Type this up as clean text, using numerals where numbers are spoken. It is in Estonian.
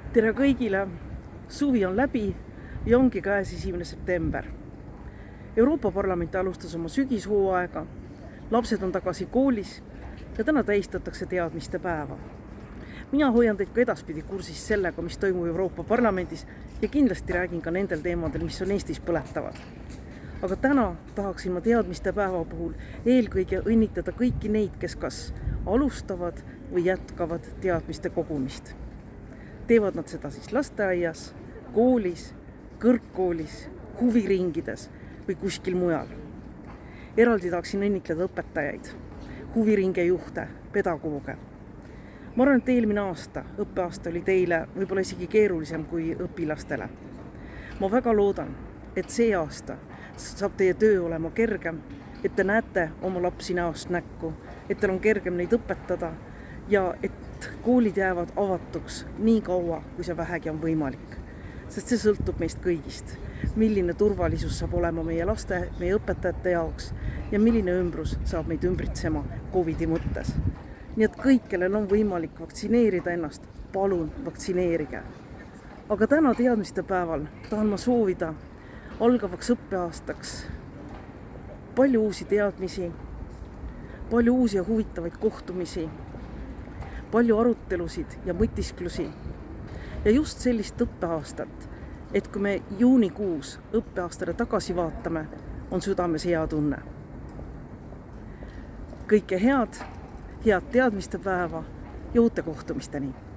Tere kõigile! Suvi on läbi ja ongi käes 1. september. Euroopa Parlament alustas oma sügishooaega, lapsed on tagasi koolis ja täna tähistatakse teadmiste päeva. Mina hoian teid ka edaspidi kursis sellega, mis toimub Euroopa Parlamendis ja kindlasti räägin ka nendel teemadel, mis on Eestis põletavad. Aga täna tahaksin ma teadmiste päeva puhul eelkõige õnnitleda kõiki neid, kes kas alustavad või jätkavad teadmiste kogumist. Teevad nad seda siis lasteaias, koolis, kõrgkoolis, huviringides või kuskil mujal. Eraldi tahaksin õnnitleda õpetajaid, huviringe juhte, pedagooge. Ma arvan, et eelmine õppeaasta oli teile võib-olla isegi keerulisem kui õpilastele. Ma väga loodan, et see aasta saab teie töö olema kergem, et te näete oma lapsi näost näkku, et teil on kergem neid õpetada ja et koolid jäävad avatuks nii kaua, kui see vähegi on võimalik. Sest see sõltub meist kõigist, milline turvalisus saab olema meie laste, meie õpetajate jaoks ja milline ümbrus saab meid ümbritsema COVID-i mõttes. Nii et kõik, kellel on võimalik vaktsineerida ennast, palun vaktsineerige. Aga täna teadmiste päeval tahan ma soovida algavaks õppeaastaks palju uusi teadmisi, palju uusi ja huvitavaid kohtumisi, palju arutelusid ja mõtisklusi ja just sellist õppeaastat, et kui me juunikuus õppeaastale tagasi vaatame, on südames hea tunne. Kõike head teadmiste päeva ja uute kohtumisteni!